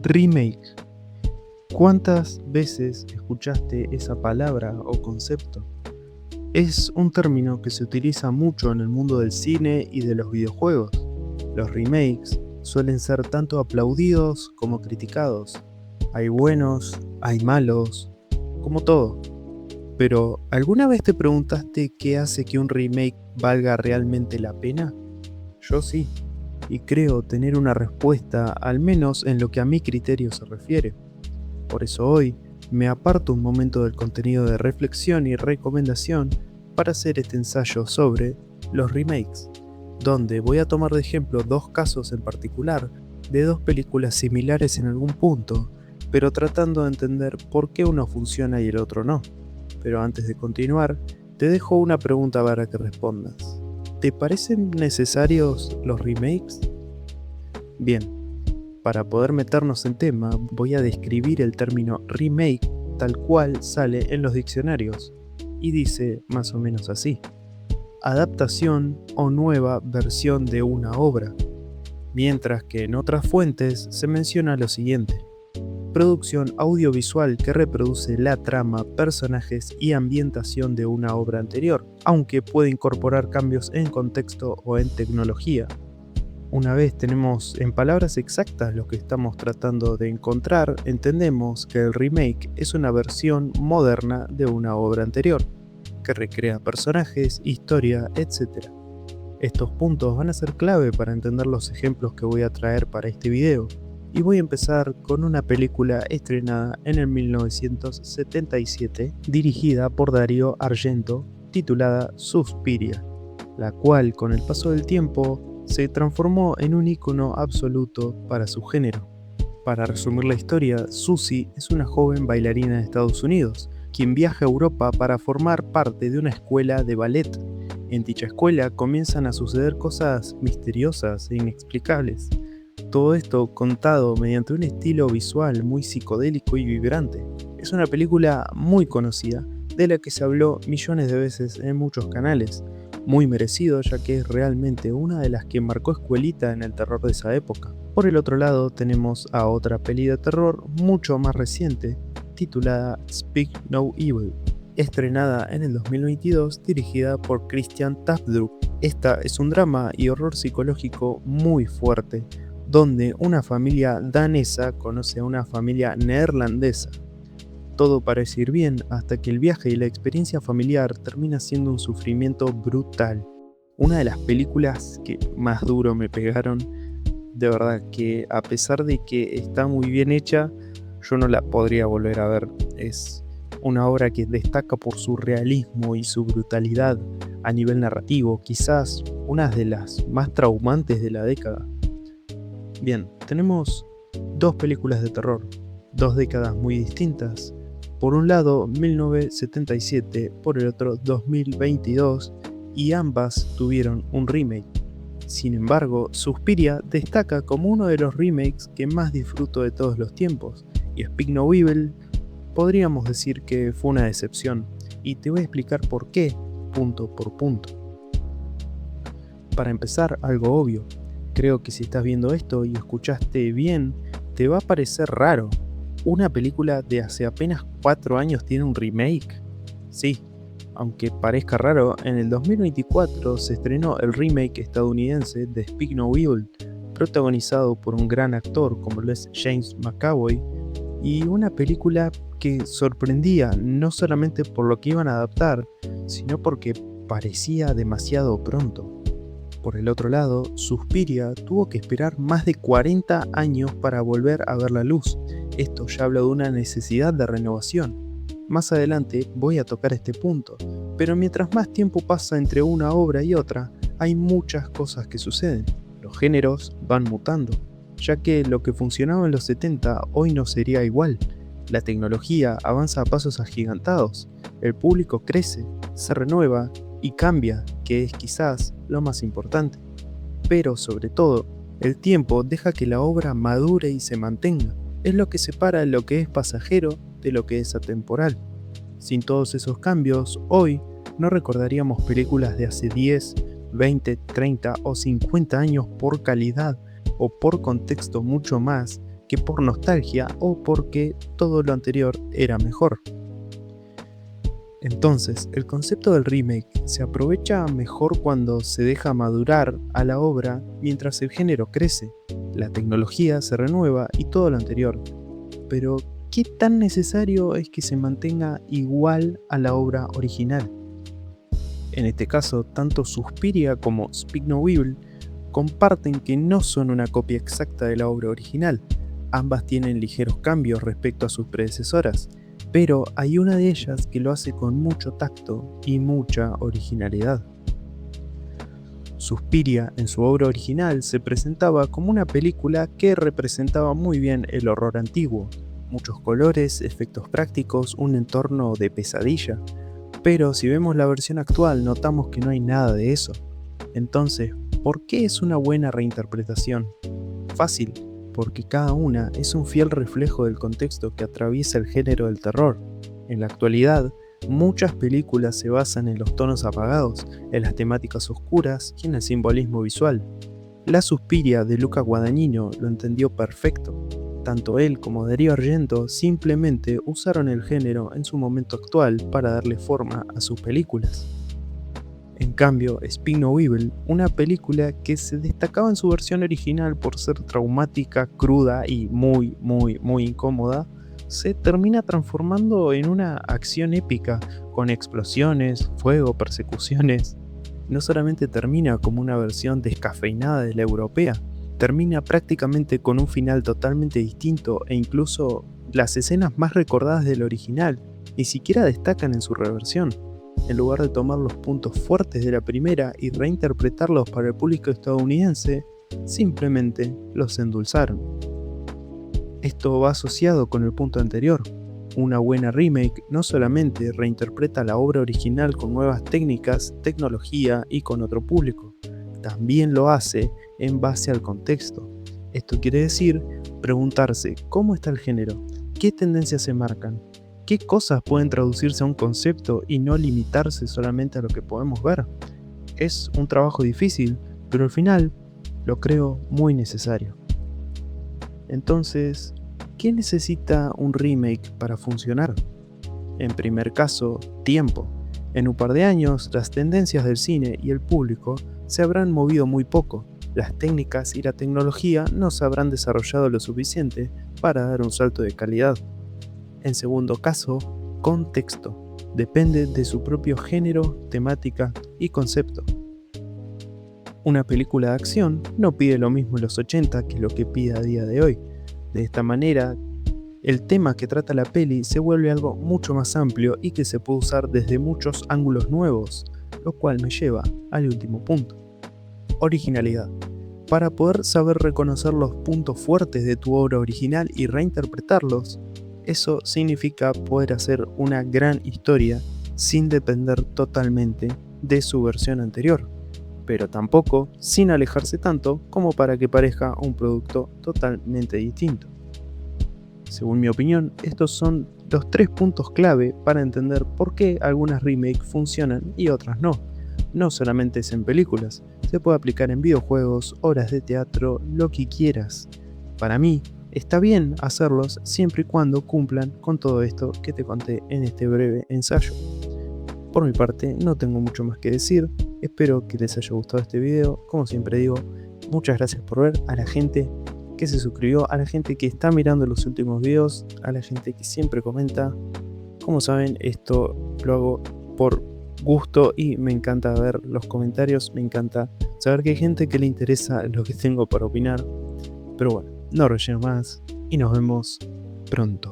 Remake. ¿Cuántas veces escuchaste esa palabra o concepto? Es un término que se utiliza mucho en el mundo del cine y de los videojuegos. Los remakes suelen ser tanto aplaudidos como criticados. Hay buenos, hay malos, como todo. Pero, ¿alguna vez te preguntaste qué hace que un remake valga realmente la pena? Yo sí, y creo tener una respuesta, al menos en lo que a mi criterio se refiere. Por eso hoy me aparto un momento del contenido de reflexión y recomendación para hacer este ensayo sobre los remakes, donde voy a tomar de ejemplo dos casos en particular de dos películas similares en algún punto, pero tratando de entender por qué uno funciona y el otro no. Pero antes de continuar, te dejo una pregunta para que respondas. ¿Te parecen necesarios los remakes? Bien, para poder meternos en tema, voy a describir el término remake tal cual sale en los diccionarios, y dice más o menos así: adaptación o nueva versión de una obra, mientras que en otras fuentes se menciona lo siguiente: producción audiovisual que reproduce la trama, personajes y ambientación de una obra anterior, aunque puede incorporar cambios en contexto o en tecnología. Una vez tenemos en palabras exactas lo que estamos tratando de encontrar, entendemos que el remake es una versión moderna de una obra anterior, que recrea personajes, historia, etc. Estos puntos van a ser clave para entender los ejemplos que voy a traer para este video, y voy a empezar con una película estrenada en el 1977, dirigida por Dario Argento, titulada Suspiria, la cual con el paso del tiempo se transformó en un ícono absoluto para su género. Para resumir la historia, Susie es una joven bailarina de Estados Unidos, quien viaja a Europa para formar parte de una escuela de ballet. En dicha escuela comienzan a suceder cosas misteriosas e inexplicables. Todo esto contado mediante un estilo visual muy psicodélico y vibrante. Es una película muy conocida, de la que se habló millones de veces en muchos canales. Muy merecido, ya que es realmente una de las que marcó escuelita en el terror de esa época. Por el otro lado tenemos a otra peli de terror mucho más reciente, titulada Speak No Evil, estrenada en el 2022, dirigida por Christian Tafdrup. Esta es un drama y horror psicológico muy fuerte, donde una familia danesa conoce a una familia neerlandesa. Todo parece ir bien hasta que el viaje y la experiencia familiar termina siendo un sufrimiento brutal. Una de las películas que más duro me pegaron, de verdad que a pesar de que está muy bien hecha, yo no la podría volver a ver. Es una obra que destaca por su realismo y su brutalidad a nivel narrativo, quizás una de las más traumantes de la década. Bien, tenemos dos películas de terror, dos décadas muy distintas. Por un lado 1977, por el otro 2022, y ambas tuvieron un remake. Sin embargo, Suspiria destaca como uno de los remakes que más disfruto de todos los tiempos, y Speak No Evil podríamos decir que fue una decepción, y te voy a explicar por qué, punto por punto. Para empezar, algo obvio. Creo que si estás viendo esto y escuchaste bien, te va a parecer raro. ¿Una película de hace apenas 4 años tiene un remake? Sí, aunque parezca raro, en el 2024 se estrenó el remake estadounidense de Speak No Evil, protagonizado por un gran actor como lo es James McAvoy, y una película que sorprendía no solamente por lo que iban a adaptar, sino porque parecía demasiado pronto. Por el otro lado, Suspiria tuvo que esperar más de 40 años para volver a ver la luz. Esto ya habla de una necesidad de renovación. Más adelante voy a tocar este punto, pero mientras más tiempo pasa entre una obra y otra, hay muchas cosas que suceden. Los géneros van mutando, ya que lo que funcionaba en los 70 hoy no sería igual. La tecnología avanza a pasos agigantados, el público crece, se renueva y cambia, que es quizás lo más importante. Pero sobre todo, el tiempo deja que la obra madure y se mantenga. Es lo que separa lo que es pasajero de lo que es atemporal. Sin todos esos cambios, hoy no recordaríamos películas de hace 10, 20, 30 o 50 años por calidad o por contexto mucho más que por nostalgia o porque todo lo anterior era mejor. Entonces, el concepto del remake se aprovecha mejor cuando se deja madurar a la obra mientras el género crece, la tecnología se renueva y todo lo anterior. Pero, ¿qué tan necesario es que se mantenga igual a la obra original? En este caso, tanto Suspiria como Speak No Evil comparten que no son una copia exacta de la obra original. Ambas tienen ligeros cambios respecto a sus predecesoras, pero hay una de ellas que lo hace con mucho tacto y mucha originalidad. Suspiria, en su obra original, se presentaba como una película que representaba muy bien el horror antiguo. Muchos colores, efectos prácticos, un entorno de pesadilla. Pero si vemos la versión actual notamos que no hay nada de eso. Entonces, ¿por qué es una buena reinterpretación? Fácil, porque cada una es un fiel reflejo del contexto que atraviesa el género del terror. En la actualidad, muchas películas se basan en los tonos apagados, en las temáticas oscuras y en el simbolismo visual. La Suspiria de Luca Guadagnino lo entendió perfecto. Tanto él como Darío Argento simplemente usaron el género en su momento actual para darle forma a sus películas. En cambio, Speak No Evil, una película que se destacaba en su versión original por ser traumática, cruda y muy incómoda, se termina transformando en una acción épica, con explosiones, fuego, persecuciones. No solamente termina como una versión descafeinada de la europea, termina prácticamente con un final totalmente distinto e incluso las escenas más recordadas del original ni siquiera destacan en su reversión. En lugar de tomar los puntos fuertes de la primera y reinterpretarlos para el público estadounidense, simplemente los endulzaron. Esto va asociado con el punto anterior. Una buena remake no solamente reinterpreta la obra original con nuevas técnicas, tecnología y con otro público, también lo hace en base al contexto. Esto quiere decir preguntarse cómo está el género, qué tendencias se marcan, qué cosas pueden traducirse a un concepto y no limitarse solamente a lo que podemos ver. Es un trabajo difícil, pero al final lo creo muy necesario. Entonces, ¿qué necesita un remake para funcionar? En primer caso, tiempo. En un par de años, las tendencias del cine y el público se habrán movido muy poco. Las técnicas y la tecnología no se habrán desarrollado lo suficiente para dar un salto de calidad. En segundo caso, contexto. Depende de su propio género, temática y concepto. Una película de acción no pide lo mismo en los 80 que lo que pide a día de hoy. De esta manera, el tema que trata la peli se vuelve algo mucho más amplio y que se puede usar desde muchos ángulos nuevos, lo cual me lleva al último punto. Originalidad. Para poder saber reconocer los puntos fuertes de tu obra original y reinterpretarlos, eso significa poder hacer una gran historia sin depender totalmente de su versión anterior, pero tampoco sin alejarse tanto como para que parezca un producto totalmente distinto. Según mi opinión, estos son los 3 puntos clave para entender por qué algunas remakes funcionan y otras no. No solamente es en películas, se puede aplicar en videojuegos, obras de teatro, lo que quieras. Para mí, está bien hacerlos siempre y cuando cumplan con todo esto que te conté en este breve ensayo. Por mi parte, no tengo mucho más que decir. Espero que les haya gustado este video. Como siempre digo, muchas gracias por ver, a la gente que se suscribió, a la gente que está mirando los últimos videos, a la gente que siempre comenta. Como saben, esto lo hago por gusto y me encanta ver los comentarios, me encanta saber que hay gente que le interesa lo que tengo para opinar. Pero bueno, no relleno más y nos vemos pronto.